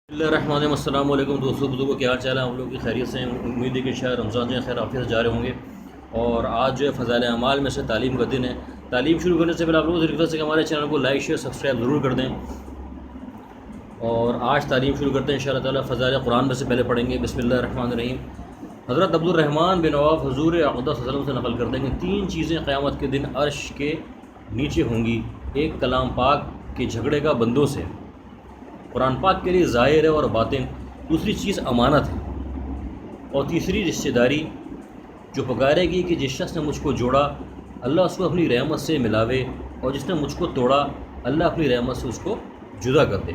بسم اللہ الرحمن الرحیم۔ السلام علیکم دوستوں بزرگوں، کیا حال چال ہے؟ ہم لوگ کی خیریت سے ہیں۔ امید ہے کہ شاید رمضان جو ہے خیر عافیت سے جا رہے ہوں گے۔ اور آج جو ہے فضائل اعمال میں سے تعلیم کا دن ہے۔ تعلیم شروع کرنے سے پہلے آپ لوگوں سے ریکویسٹ ہے کہ ہمارے چینل کو لائک شیئر سبسکرائب ضرور کر دیں۔ اور آج تعلیم شروع کرتے ہیں انشاءاللہ تعالیٰ۔ فضائل قرآن میں سے پہلے پڑھیں گے بسم اللہ الرحمن الرحیم۔ حضرت عبد الرحمن بن عوف حضور اقدس صلی اللہ علیہ وسلم سے نقل کرتے ہیں کہ 3 چیزیں قیامت کے دن عرش کے نیچے ہوں گی۔ ایک کلام پاک کے جھگڑے کا بندوں سے، قرآن پاک کے لیے ظاہر ہے اور باطن۔ دوسری چیز امانت ہے، اور تیسری رشتہ داری جو پکارے گی کہ جس شخص نے مجھ کو جوڑا اللہ اس کو اپنی رحمت سے ملاوے، اور جس نے مجھ کو توڑا اللہ اپنی رحمت سے اس کو جدا کر دے۔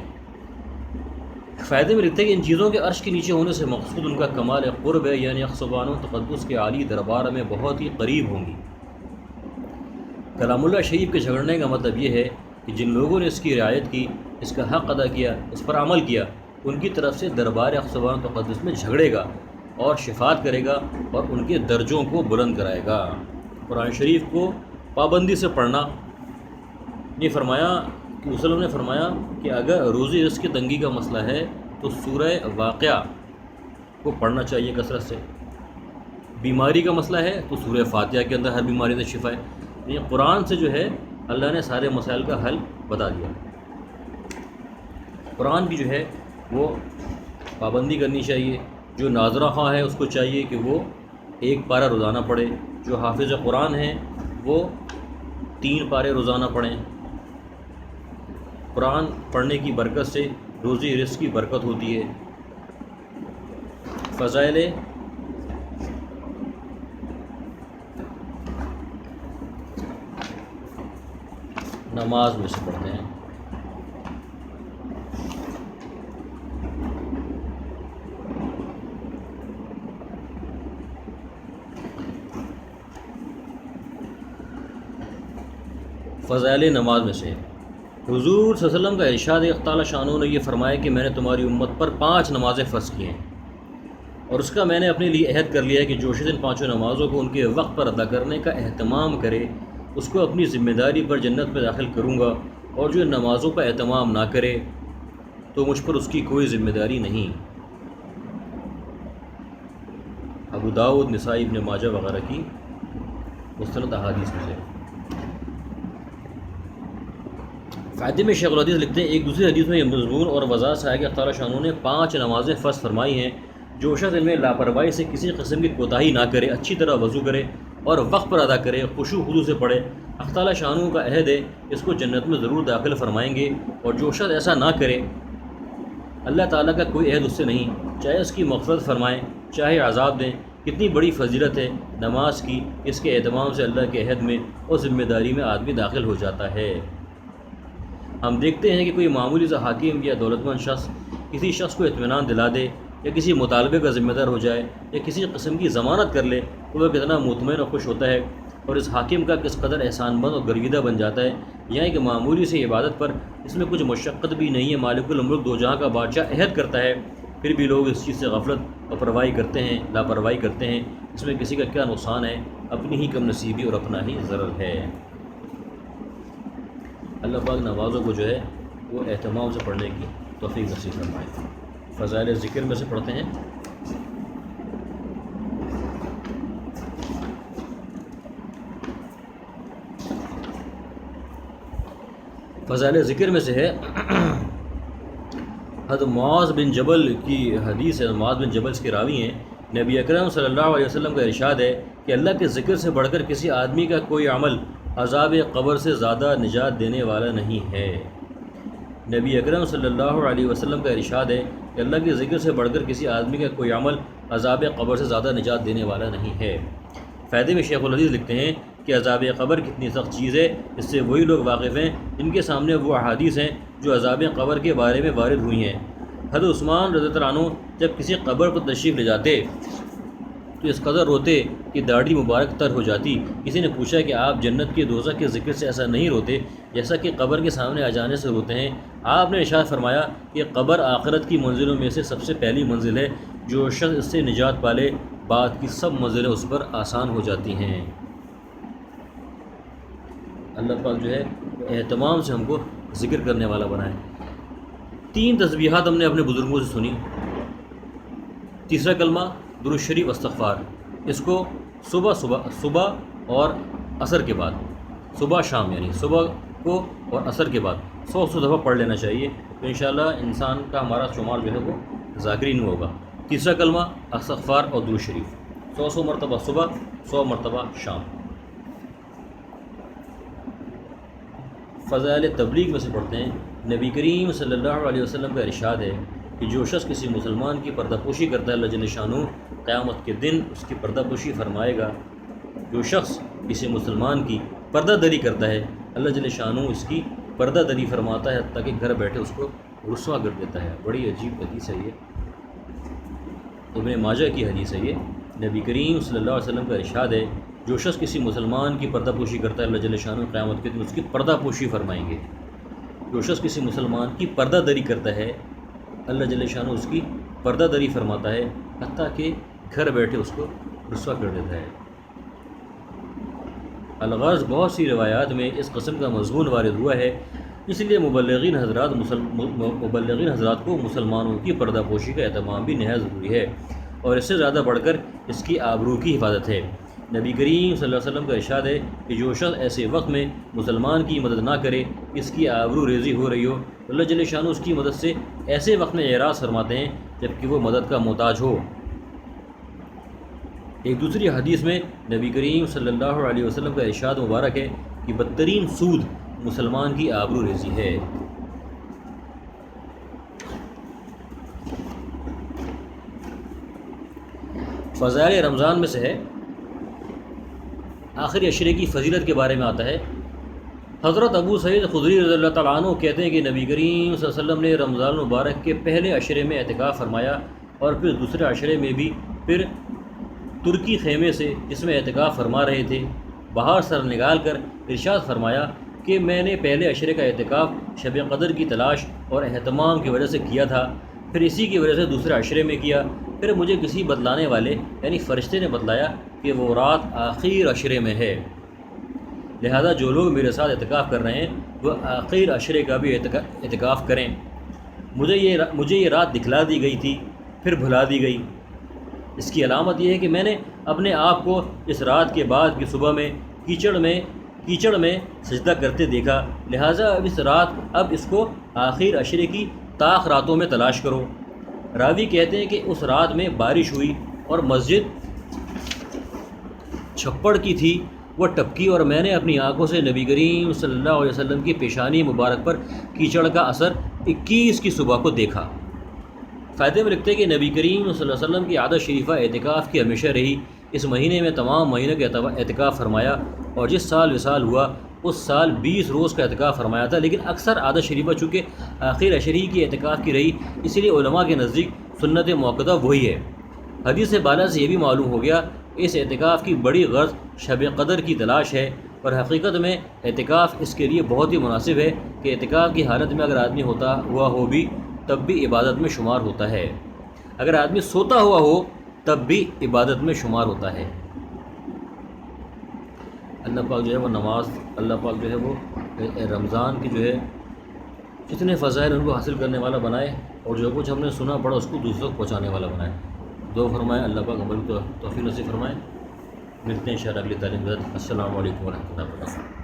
فائدے میں لکھتے ہیں کہ ان چیزوں کے عرش کے نیچے ہونے سے مقصود ان کا کمال قرب ہے، یعنی اقصبان و تقدس کے عالی دربار میں بہت ہی قریب ہوں گی۔ کلام اللہ شریف کے جھگڑنے کا مطلب یہ ہے کہ جن لوگوں نے اس کی رعایت کی، اس کا حق ادا کیا، اس پر عمل کیا، ان کی طرف سے دربار اقصبان و تقدس میں جھگڑے گا اور شفاعت کرے گا اور ان کے درجوں کو بلند کرائے گا۔ قرآن شریف کو پابندی سے پڑھنا، یہ فرمایا کہ وسلم نے فرمایا کہ اگر روزی رزق کی تنگی کا مسئلہ ہے تو سورہ واقعہ کو پڑھنا چاہیے کثرت سے۔ بیماری کا مسئلہ ہے تو سورہ فاتحہ کے اندر ہر بیماری سے شفا ہے۔ یہ قرآن سے جو ہے اللہ نے سارے مسائل کا حل بتا دیا۔ قرآن کی جو ہے وہ پابندی کرنی چاہیے۔ جو ناظرہ خواہ ہے اس کو چاہیے کہ وہ 1 پارہ روزانہ پڑھے۔ جو حافظ قرآن ہیں وہ 3 پارے روزانہ پڑھیں۔ قرآن پڑھنے کی برکت سے روزی رزق کی برکت ہوتی ہے۔ فضائل نماز میں سے پڑھتے ہیں۔ فضائل نماز میں سے حضور صلی اللہ علیہ وسلم کا ارشاد ہے، تعالیٰ شانہ نے یہ فرمایا کہ میں نے تمہاری امت پر 5 نمازیں فرض کی ہیں، اور اس کا میں نے اپنے لیے عہد کر لیا ہے کہ جو شخص ان 5 نمازوں کو ان کے وقت پر ادا کرنے کا اہتمام کرے اس کو اپنی ذمہ داری پر جنت میں داخل کروں گا، اور جو ان نمازوں کا اہتمام نہ کرے تو مجھ پر اس کی کوئی ذمہ داری نہیں۔ ابو داؤد، نسائی، ابن ماجہ وغیرہ کی مستند احادیث میں سے۔ فائدے میں شیخ الحدیث لکھتے ہیں، ایک دوسری حدیث میں یہ مضمون اور وضاحت سے ہے کہ تعالیٰ شانہ نے 5 نمازیں فرض فرمائی ہیں۔ جو شخص ان میں لاپرواہی سے کسی قسم کی کوتاہی نہ کرے، اچھی طرح وضو کرے اور وقت پر ادا کرے، خشوع خضوع سے پڑھے، تعالیٰ شانہ کا عہد ہے اس کو جنت میں ضرور داخل فرمائیں گے۔ اور جو شخص ایسا نہ کرے اللہ تعالیٰ کا کوئی عہد اس سے نہیں، چاہے اس کی مغفرت فرمائیں چاہے عذاب دیں۔ کتنی بڑی فضیلت ہے نماز کی، اس کے اہتمام سے اللہ کے عہد میں اور ذمہ داری میں آدمی داخل ہو جاتا ہے۔ ہم دیکھتے ہیں کہ کوئی معمولی سا حاکم یا دولت مند شخص کسی شخص کو اطمینان دلا دے یا کسی مطالبے کا ذمہ دار ہو جائے یا کسی قسم کی ضمانت کر لے تو وہ کتنا مطمئن اور خوش ہوتا ہے، اور اس حاکم کا کس قدر احسان مند اور گرویدہ بن جاتا ہے۔ یہاں کہ معمولی سی عبادت پر اس میں کچھ مشقت بھی نہیں ہے، مالک الملک دو جہاں کا بادشاہ عہد کرتا ہے، پھر بھی لوگ اس چیز سے غفلت اور لاپرواہی کرتے ہیں۔ اس میں کسی کا کیا نقصان ہے؟ اپنی ہی کم نصیبی اور اپنا ہی ضرر ہے۔ اللہ پاک نمازوں کو جو ہے وہ اہتمام سے پڑھنے کی توفیق نصیب فرمائے۔ فضائل ذکر میں سے پڑھتے ہیں۔ فضائل ذکر میں سے ہے حضرت معاذ بن جبل کی حدیث ہے۔ معاذ بن جبل اس کے راوی ہیں۔ نبی اکرم صلی اللہ علیہ وسلم کا ارشاد ہے کہ اللہ کے ذکر سے بڑھ کر کسی آدمی کا کوئی عمل عذاب قبر سے زیادہ نجات دینے والا نہیں ہے۔ نبی اکرم صلی اللہ علیہ وسلم کا ارشاد ہے کہ اللہ کے ذکر سے بڑھ کر کسی آدمی کا کوئی عمل عذاب قبر سے زیادہ نجات دینے والا نہیں ہے۔ فائدے میں شیخ الحدیث لکھتے ہیں کہ عذاب قبر کتنی سخت چیز ہے، اس سے وہی لوگ واقف ہیں جن کے سامنے وہ احادیث ہیں جو عذاب قبر کے بارے میں وارد ہوئی ہیں۔ حضرت عثمان رضی اللہ عنہ جب کسی قبر پر تشریف لے جاتے تو اس قدر روتے کہ داڑھی مبارک تر ہو جاتی۔ کسی نے پوچھا کہ آپ جنت کے دوزخ کے ذکر سے ایسا نہیں روتے جیسا کہ قبر کے سامنے آ جانے سے روتے ہیں؟ آپ نے ارشاد فرمایا کہ قبر آخرت کی منزلوں میں سے سب سے پہلی منزل ہے، جو شخص اس سے نجات پالے بعد کی سب منزلیں اس پر آسان ہو جاتی ہیں۔ اللہ پاک جو ہے اہتمام سے ہم کو ذکر کرنے والا بنائے۔ 3 تسبیحات ہم نے اپنے بزرگوں سے سنی. تیسرا کلمہ درود شریف استغفار، اس کو صبح اور عصر کے بعد، صبح شام یعنی صبح کو اور عصر کے بعد 100 دفعہ پڑھ لینا چاہیے. تو انشاءاللہ انسان کا ہمارا شمار جو ہے وہ ذاکرین ہوگا. تیسرا کلمہ استغفار اور درود شریف 100 مرتبہ صبح، 100 مرتبہ شام. فضائل تبلیغ میں سے پڑھتے ہیں. نبی کریم صلی اللہ علیہ وسلم کا ارشاد ہے کہ جو شخص کسی مسلمان کی پردہ پوشی کرتا ہے اللہ جل شانہ قیامت کے دن اس کی پردہ پوشی فرمائے گا. جو شخص کسی مسلمان کی پردہ دری کرتا ہے اللہ جل شانہ اس کی پردہ دری فرماتا ہے تاکہ گھر بیٹھے اس کو رسوا کر دیتا ہے. بڑی عجیب حدیث ہے یہ، ابن ماجہ کی حدیث ہے یہ. نبی کریم صلی اللہ علیہ وسلم کا ارشاد ہے جو شخص کسی مسلمان کی پردہ پوشی کرتا ہے اللہ جل شانہ قیامت کے دن اس کی پردہ پوشی فرمائیں گے. جو شخص کسی مسلمان کی پردہ دری کرتا ہے اللہ جل شانہ اس کی پردہ دری فرماتا ہے حتیٰ کہ گھر بیٹھے اس کو رسوا کر دیتا ہے. الغرض بہت سی روایات میں اس قسم کا مضمون وارد ہوا ہے، اس لیے مبلغین حضرات کو مسلمانوں کی پردہ پوشی کا اہتمام بھی نہایت ضروری ہے، اور اس سے زیادہ بڑھ کر اس کی آبرو کی حفاظت ہے. نبی کریم صلی اللہ علیہ وسلم کا ارشاد ہے کہ جو شخص ایسے وقت میں مسلمان کی مدد نہ کرے اس کی آبرو ریزی ہو رہی ہو اللہ جل شانہ اس کی مدد سے ایسے وقت میں اعراض فرماتے ہیں جب کہ وہ مدد کا محتاج ہو. ایک دوسری حدیث میں نبی کریم صلی اللہ علیہ وسلم کا ارشاد مبارک ہے کہ بدترین سود مسلمان کی آبرو ریزی ہے. فضائل رمضان میں سے ہے، آخری عشرے کی فضیلت کے بارے میں آتا ہے. حضرت ابو سعید خدری رضی اللہ تعالیٰ عنہ کہتے ہیں کہ نبی کریم صلی اللہ علیہ وسلم نے رمضان المبارک کے پہلے عشرے میں اعتکاف فرمایا اور پھر دوسرے عشرے میں بھی پھر ترکی خیمے سے جس میں اعتکاف فرما رہے تھے باہر سر نکال کر ارشاد فرمایا کہ میں نے پہلے عشرے کا اعتکاف شب قدر کی تلاش اور اہتمام کی وجہ سے کیا تھا، پھر اسی کی وجہ سے دوسرے عشرے میں کیا. پھر مجھے کسی بتلانے والے یعنی فرشتے نے بتلایا کہ وہ رات آخر عشرے میں ہے، لہذا جو لوگ میرے ساتھ اعتکاف کر رہے ہیں وہ آخر عشرے کا بھی اعتکاف کریں. مجھے یہ رات دکھلا دی گئی تھی پھر بھلا دی گئی. اس کی علامت یہ ہے کہ میں نے اپنے آپ کو اس رات کے بعد کی صبح میں کیچڑ میں سجدہ کرتے دیکھا، لہٰذا اب اس کو آخر عشرے کی طاق راتوں میں تلاش کرو. راوی کہتے ہیں کہ اس رات میں بارش ہوئی اور مسجد چھپڑ کی تھی، وہ ٹپکی اور میں نے اپنی آنکھوں سے نبی کریم صلی اللہ علیہ وسلم کی پیشانی مبارک پر کیچڑ کا اثر 21 کی صبح کو دیکھا. فائدے میں لکھتے ہیں کہ نبی کریم صلی اللہ علیہ وسلم کی عادت شریفہ اعتکاف کی ہمیشہ رہی. اس مہینے میں تمام مہینوں کے اعتکاف فرمایا اور جس سال وصال ہوا اس سال 20 روز کا اعتکاف فرمایا تھا، لیکن اکثر عادت شریفہ چونکہ آخر عشرے کی اعتکاف کی رہی اس لیے علماء کے نزدیک سنت موقدہ وہی ہے. حدیث بالا سے یہ بھی معلوم ہو گیا اس اعتکاف کی بڑی غرض شب قدر کی تلاش ہے، اور حقیقت میں اعتکاف اس کے لیے بہت ہی مناسب ہے کہ اعتکاف کی حالت میں اگر آدمی ہوا ہو بھی تب بھی عبادت میں شمار ہوتا ہے، اگر آدمی سوتا ہوا ہو تب بھی عبادت میں شمار ہوتا ہے. اللہ پاک جو ہے وہ اللہ پاک جو ہے وہ رمضان کی جو ہے جتنے فضائل ان کو حاصل کرنے والا بنائے اور جو کچھ ہم نے سنا پڑھا اس کو دوسروں کو پہنچانے والا بنائے. دعا فرمائے اللہ پاک عمل کو توفیق نصیب فرمائے. ملتے ہیں انشاءاللہ اگلی تعلیم کے ساتھ. السلام علیکم ورحمۃ اللہ وبرکاتہ.